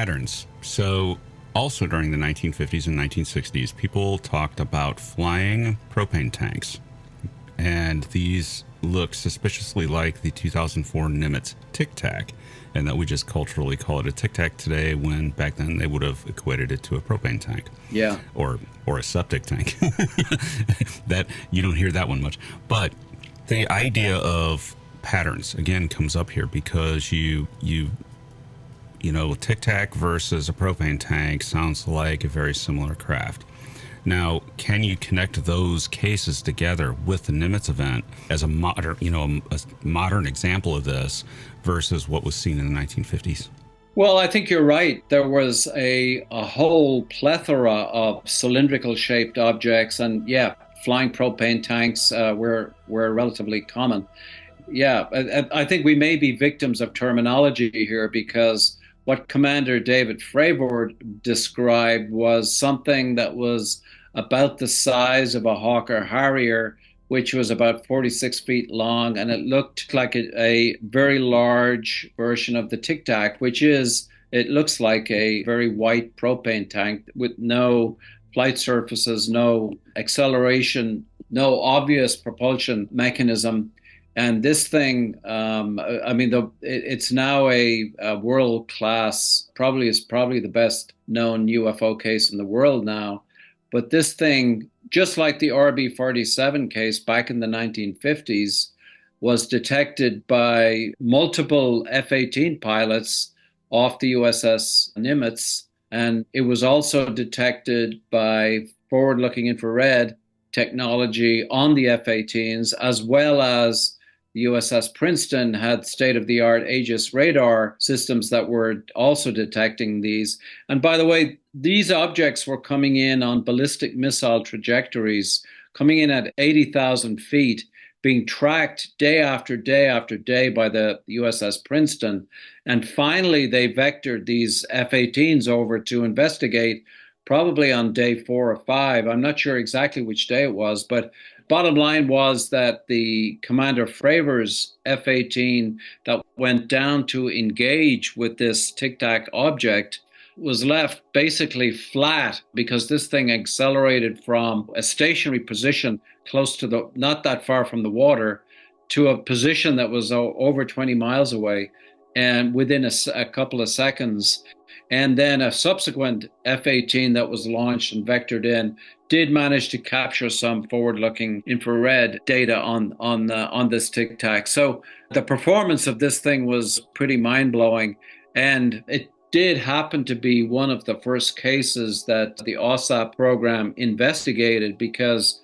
patterns. So also during the 1950s and 1960s, people talked about flying propane tanks. And these look suspiciously like the 2004 Nimitz Tic Tac, and that we just culturally call it a Tic Tac today, when back then they would have equated it to a propane tank. Yeah. Or a septic tank. That you don't hear that one much. But the idea of patterns again comes up here because you know, Tic Tac versus a propane tank sounds like a very similar craft. Now, can you connect those cases together with the Nimitz event as a modern, a modern example of this versus what was seen in the 1950s? Well, I think you're right. There was a whole plethora of cylindrical shaped objects, and yeah, flying propane tanks were relatively common. Yeah, I think we may be victims of terminology here, because what Commander David Fravor described was something that was about the size of a Hawker Harrier, which was about 46 feet long, and it looked like a very large version of the Tic Tac, it looks like a very white propane tank with no flight surfaces, no acceleration, no obvious propulsion mechanism. And this thing, it's now a world class, probably the best known UFO case in the world now. But this thing, just like the RB-47 case back in the 1950s, was detected by multiple F-18 pilots off the USS Nimitz. And it was also detected by forward-looking infrared technology on the F-18s, as well as the USS Princeton had state-of-the-art Aegis radar systems that were also detecting these. And by the way, these objects were coming in on ballistic missile trajectories, coming in at 80,000 feet, being tracked day after day after day by the USS Princeton. And finally, they vectored these F-18s over to investigate, probably on day 4 or 5. I'm not sure exactly which day it was, but bottom line was that the Commander Fravor's F-18 that went down to engage with this Tic Tac object was left basically flat, because this thing accelerated from a stationary position close to not that far from the water, to a position that was over 20 miles away, and within a couple of seconds. And then a subsequent F-18 that was launched and vectored in did manage to capture some forward-looking infrared data on this Tic Tac. So the performance of this thing was pretty mind-blowing, and it did happen to be one of the first cases that the OSAP program investigated, because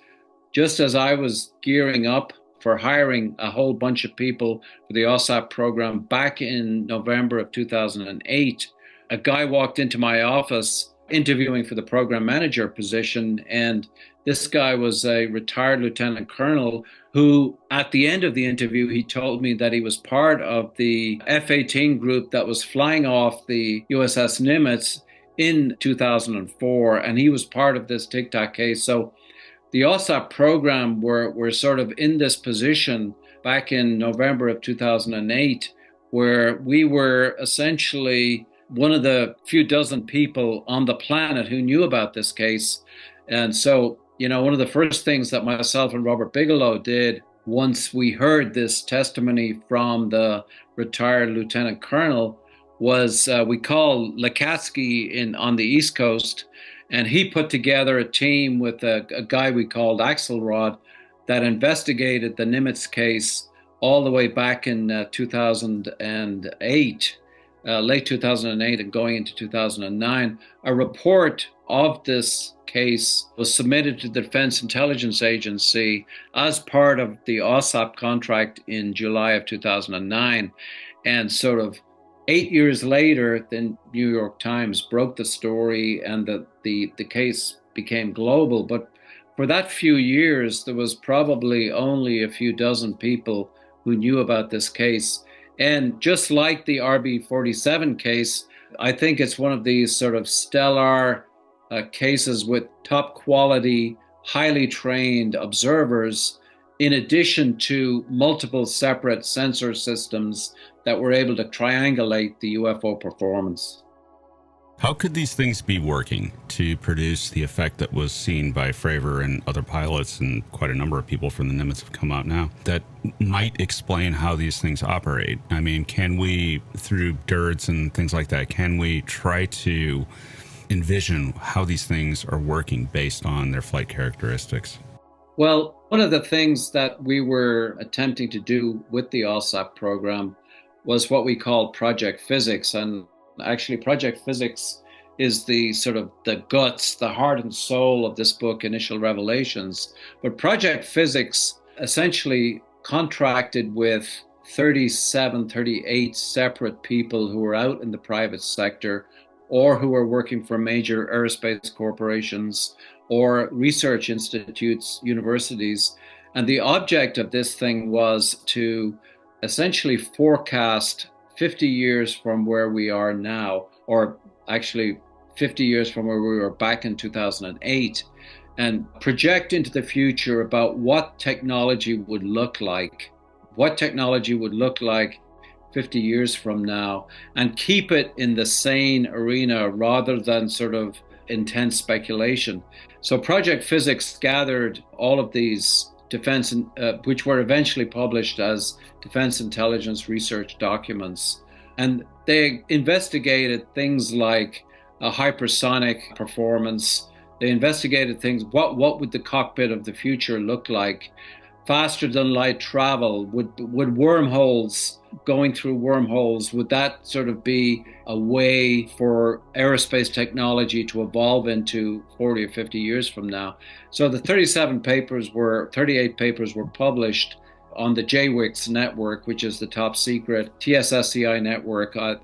just as I was gearing up for hiring a whole bunch of people for the OSAP program back in November of 2008, a guy walked into my office interviewing for the program manager position, and this guy was a retired lieutenant colonel who, at the end of the interview, he told me that he was part of the F-18 group that was flying off the USS Nimitz in 2004, and he was part of this Tic Tac case. So the OSAP program were sort of in this position back in November of 2008, where we were essentially one of the few dozen people on the planet who knew about this case. And so, one of the first things that myself and Robert Bigelow did once we heard this testimony from the retired lieutenant colonel was we called Lakatsky on the East Coast, and he put together a team with a guy we called Axelrod that investigated the Nimitz case all the way back in 2008. Late 2008 and going into 2009, a report of this case was submitted to the Defense Intelligence Agency as part of the OSAP contract in July of 2009. And sort of 8 years later, the New York Times broke the story, and the case became global. But for that few years, there was probably only a few dozen people who knew about this case. And just like the RB-47 case, I think it's one of these sort of stellar cases with top quality, highly trained observers, in addition to multiple separate sensor systems that were able to triangulate the UFO performance. How could these things be working to produce the effect that was seen by Fravor and other pilots, and quite a number of people from the Nimitz have come out now, that might explain how these things operate? I mean, can we, through DIRDs and things like that, can we try to envision how these things are working based on their flight characteristics? Well, one of the things that we were attempting to do with the OSAP program was what we call project physics. And actually, project physics is the sort of the guts, the heart and soul of this book, Initial Revelations. But project physics essentially contracted with 37, 38 separate people who were out in the private sector or who were working for major aerospace corporations or research institutes, universities. And the object of this thing was to essentially forecast 50 years from where we are now, or actually 50 years from where we were back in 2008, and project into the future about what technology would look like, 50 years from now, and keep it in the sane arena rather than sort of intense speculation. So Project Physics gathered all of these defense, which were eventually published as defense intelligence research documents. And they investigated things like hypersonic performance. They investigated things, what would the cockpit of the future look like? Faster than light travel, would wormholes, going through wormholes, would that sort of be a way for aerospace technology to evolve into 40 or 50 years from now? So the 38 papers were published on the JWICS network, which is the top secret TSSCI network at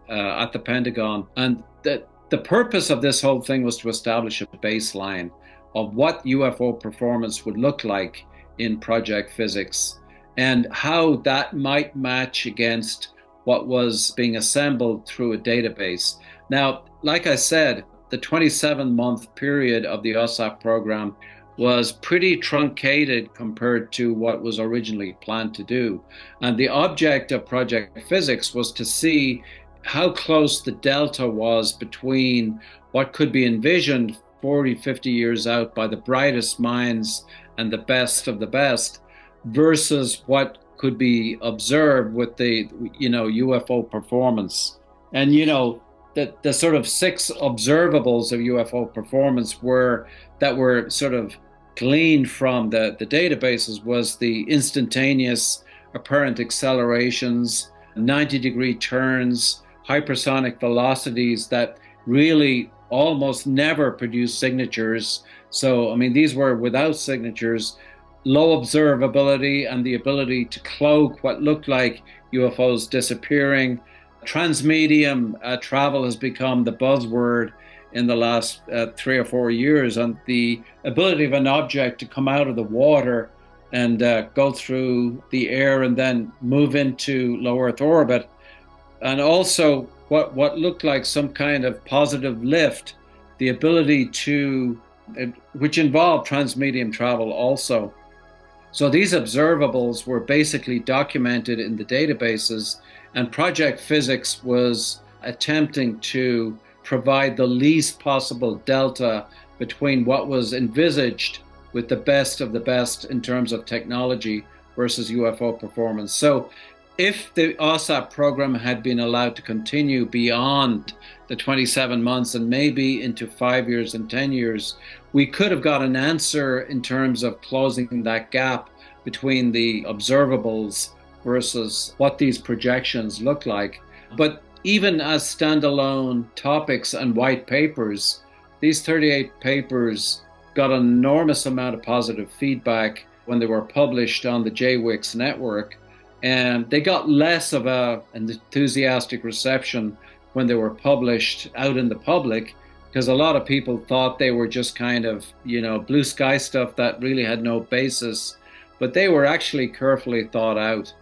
the Pentagon. And the purpose of this whole thing was to establish a baseline of what UFO performance would look like in project physics and how that might match against what was being assembled through a database. Now, like I said, the 27-month period of the OSAP program was pretty truncated compared to what was originally planned to do. And the object of project physics was to see how close the delta was between what could be envisioned 40, 50 years out by the brightest minds and the best of the best versus what could be observed with the UFO performance. And the sort of 6 observables of UFO performance were sort of gleaned from the databases was the instantaneous apparent accelerations, 90-degree turns, hypersonic velocities that really almost never produce signatures. So, I mean, these were without signatures, low observability and the ability to cloak what looked like UFOs disappearing. Transmedium travel has become the buzzword in the last 3 or 4 years, and the ability of an object to come out of the water and go through the air and then move into low Earth orbit. And also what looked like some kind of positive lift, the ability to, which involved transmedium travel also. So these observables were basically documented in the databases, and Project Physics was attempting to provide the least possible delta between what was envisaged with the best of the best in terms of technology versus UFO performance. So if the OSAP program had been allowed to continue beyond the 27 months and maybe into 5 years and 10 years, we could have got an answer in terms of closing that gap between the observables versus what these projections look like. But even as standalone topics and white papers, these 38 papers got an enormous amount of positive feedback when they were published on the JWICS network. And they got less of an enthusiastic reception when they were published out in the public, because a lot of people thought they were just kind of, blue sky stuff that really had no basis, but they were actually carefully thought out.